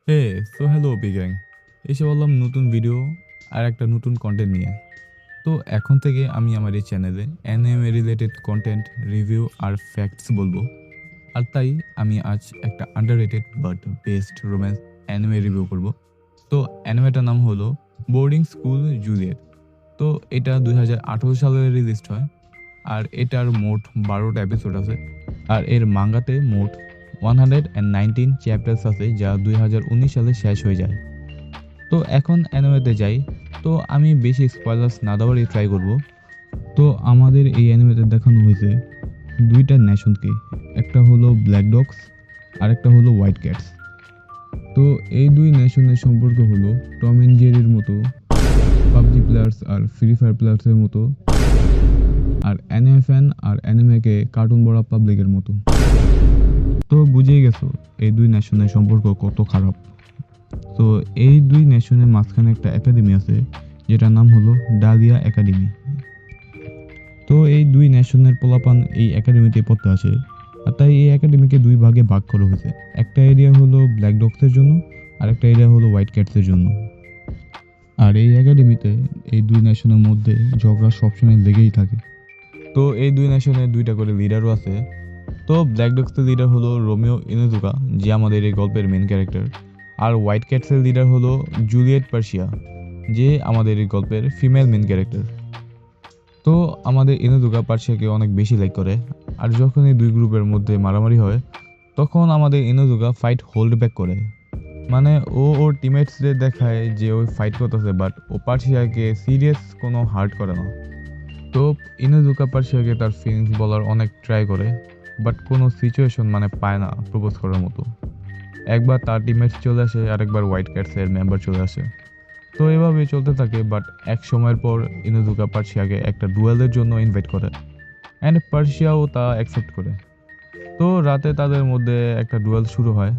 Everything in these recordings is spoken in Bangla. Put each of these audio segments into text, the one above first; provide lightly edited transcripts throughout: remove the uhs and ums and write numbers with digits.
হে হ্যালো বিগ্যাং, এসে বললাম নতুন ভিডিও আর একটা নতুন কন্টেন্ট নিয়ে। তো এখন থেকে আমি আমার এই চ্যানেলে অ্যানিমে রিলেটেড কন্টেন্ট রিভিউ আর ফ্যাক্টস বলবো। আর তাই আমি আজ একটা underrated but best romance anime review করব। তো অ্যানিমেটার নাম হলো বোর্ডিং স্কুল জুলিয়েট। তো এটা 2018 সালে রিলিজড হয় আর এটার মোট 12টা এপিসোড আছে। আর এর মাঙ্গাতে মোট 119 চ্যাপ্টার্স আছে, যা 2019 সালে শেষ হয়ে যায়। তো এখন অ্যানিমেতে যাই। তো আমি বেশি স্পয়লার্স না দেওয়ারই ট্রাই করব। তো আমাদের এই অ্যানিমেতে দেখানো হয়েছে দুইটা নেশনকে, একটা হলো ব্ল্যাক ডগস আর একটা হলো হোয়াইট ক্যাটস। তো এই দুই নেশনের সম্পর্ক হলো টম অ্যান্ড জেরির মতো, পাবজি প্লেয়ার্স আর ফ্রি ফায়ার প্লেয়ার্সের মতো, আর অ্যানিমে ফ্যান আর অ্যানিমেকে কার্টুন বড়া পাবলিকের মতো। তো বুঝেই গেছো এই দুই নেশনের সম্পর্ক কত খারাপ। তো এই দুই নেশনের মাঝখানে একটা একাডেমি আছে, যেটার নাম হলো ডালিয়া একাডেমি। তো এই দুই নেশনের পোলাপান এই একাডেমিতে পড়তে আসে। আর তাই এই একাডেমিকে দুই ভাগে ভাগ করা হয়েছে। একটা এরিয়া হলো ব্ল্যাক ডগসের জন্য আর একটা এরিয়া হলো হোয়াইট ক্যাটসের জন্য। আর এই একাডেমিতে এই দুই নেশনের মধ্যে ঝগড়া সবসময় লেগেই থাকে। তো এই দুই নেশনের দুইটা করে লিডারও আছে। তো ব্ল্যাক ডগসের লিডার হলো রোমিও ইনুজুকা, যে আমাদের এই গল্পের মেন ক্যারেক্টার। আর হোয়াইট ক্যাটসের লিডার হলো জুলিয়েট পার্সিয়া, যে আমাদের এই গল্পের ফিমেল মেন ক্যারেক্টার। তো আমাদের ইনুজুকা পার্সিয়াকে অনেক বেশি লাইক করে। আর যখন এই দুই গ্রুপের মধ্যে মারামারি হয়, তখন আমাদের ইনুজুকা ফাইট হোল্ড ব্যাক করে। মানে ও ওর টিমমেটসদের দেখায় যে ওই ফাইট করতেছে, বাট ও পার্সিয়াকে সিরিয়াস কোনো হার্ট করে না। তো ইনুজুকা পার্সিয়াকে তার ফিলিংস বলার অনেক ট্রাই করে, বাট কোনো সিচুয়েশন মানে পায় না প্রপোজ করার মতো। একবার তার টিমমেটস চলে আসে, আরেকবার হোয়াইট ক্যাটসের মেম্বার চলে আসে। তো এভাবেই চলতে থাকে, বাট এক সময়ের পর ইনুজুকা পার্সিয়াকে একটা ডুয়েলের জন্য ইনভাইট করে অ্যান্ড পার্সিয়াও তা অ্যাকসেপ্ট করে। তো রাতে তাদের মধ্যে একটা ডুয়েল শুরু হয়।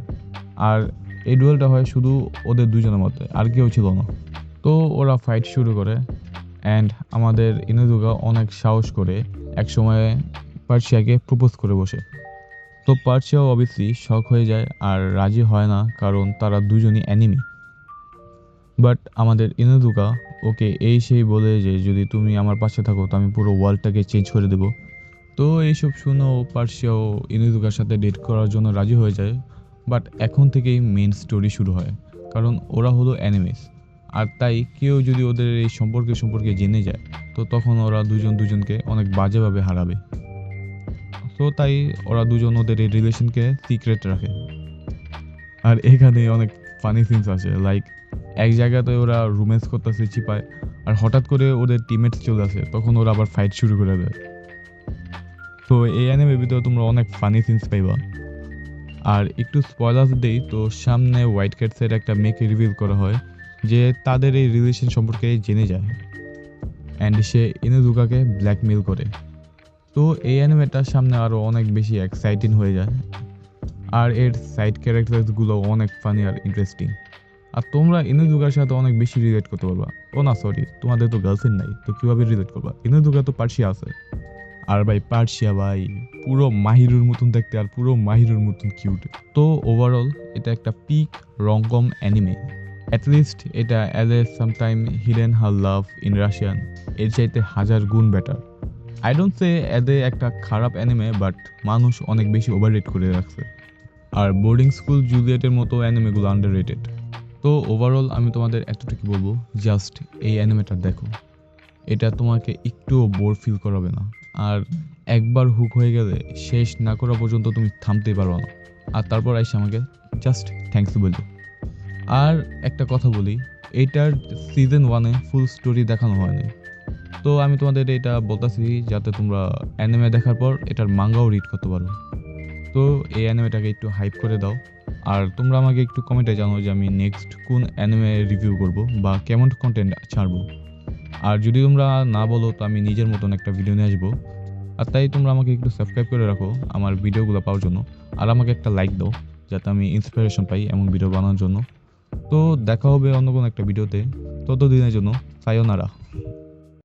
আর এই ডুয়েলটা হয় শুধু ওদের দুজনের মধ্যে, আর কেউ ছিল না। তো ওরা ফাইট শুরু করে অ্যান্ড আমাদের ইনুজুকা অনেক সাহস করে এক সময় পার্সিয়াকে প্রপোজ করে বসে। তো পার্সিয়াও অবভিয়াসলি শক হয়ে যায় আর রাজি হয় না, কারণ তারা দুজনই অ্যানিমি। বাট আমাদের ইনুজুকা ওকে এই সেই বলে যে যদি তুমি আমার পাশে থাকো তো আমি পুরো ওয়ার্ল্ডটাকে চেঞ্জ করে দেবো। তো এইসব শুনেও পার্সিয়াও ইনুজুকার সাথে ডেট করার জন্য রাজি হয়ে যায়। বাট এখন থেকেই মেন স্টোরি শুরু হয়, কারণ ওরা হলো অ্যানিমিস। আর তাই কেউ যদি ওদের এই সম্পর্কে জেনে যায়, তো তখন ওরা দুজন দুজনকে অনেক বাজেভাবে হারাবে। তো তাই ওরা দুজন ওদের এই রিলেশনকে সিক্রেট রাখে। আর এখানে অনেক ফানি সিনস আছে, লাইক এক জায়গাতে ওরা রোম্যান্স করতেছে চিপায়, আর হঠাৎ করে ওদের টিমমেটস চলে আসে, তখন ওরা আবার ফাইট শুরু করে দেয়। তো এই অ্যানিমের ভিতরে তোমরা অনেক ফানি সিনস পাইবা। আর একটু স্পয়লার্স দেই, তো সামনে হোয়াইট ক্যাটসের একটা মেয়েকে রিভিল করা হয় যে তাদের এই রিলেশন সম্পর্কে জেনে যায় অ্যান্ড সে ইনুজুকাকে ব্ল্যাকমেল করে। তো এই অ্যানিমেটার সামনে আরও অনেক বেশি এক্সাইটিং হয়ে যায়। আর এর সাইড ক্যারেক্টারসগুলো অনেক ফানি আর ইন্টারেস্টিং। আর তোমরা ইনুজুকার সাথে অনেক বেশি রিলেট করতে পারবা। ও না সরি, তোমাদের তো গার্লফ্রেন্ড নাই, তো কিভাবে রিলেট করবা? ইনুজুকা তো পার্সিয়া আছে। আর ভাই পার্সিয়া ভাই পুরো মাহিরুর মতন দেখতে আর পুরো মাহিরুর মতন কিউট। তো ওভারঅল এটা একটা পিক রংকম অ্যানিমে। অ্যাটলিস্ট এটা as a sometime hidden her love in Russian এর চাইতে হাজার গুণ বেটার। আই ডোন্ট সে এদে একটা খারাপ অ্যানিমে, বাট মানুষ অনেক বেশি ওভাররেট করে রাখছে। আর বোর্ডিং স্কুল জুলিয়েটের মতো অ্যানিমেগুলো আন্ডাররেটেড। তো ওভারঅল আমি তোমাদের এতটুকু বলবো, জাস্ট এই অ্যানিমেটা দেখো। এটা তোমাকে একটুও বোর ফিল করাবে না। আর একবার হুক হয়ে গেলে শেষ না করা পর্যন্ত তুমি থামতেই পারো না। আর তারপর আইসে আমাকে জাস্ট থ্যাঙ্কস বললো। আর একটা কথা বলি, এইটার সিজন 1-এ ফুল স্টোরি দেখানো হয়নি। তো আমি তোমাদের এটা বলতেছি যাতে তোমরা অ্যানিমে দেখার পর এটার মাঙ্গাও রিড করতে পারো। তো এই অ্যানিমেটাকে একটু হাইপ করে দাও। আর তোমরা আমাকে একটু কমেন্টে জানাও যে আমি নেক্সট কোন অ্যানিমে রিভিউ করব বা কেমন কন্টেন্ট ছাড়বো। আর যদি তোমরা না বলো তো আমি নিজের মতন একটা ভিডিও নিয়ে আসবো। আর তাই তোমরা আমাকে একটু সাবস্ক্রাইব করে রাখো আমার ভিডিওগুলো পাওয়ার জন্য। আর আমাকে একটা লাইক দাও যাতে আমি ইন্সপিরেশন পাই এমন ভিডিও বানানোর জন্য। তো দেখা হবে অন্য কোনো একটা ভিডিওতে। ততদিনের জন্য সায়োনারা।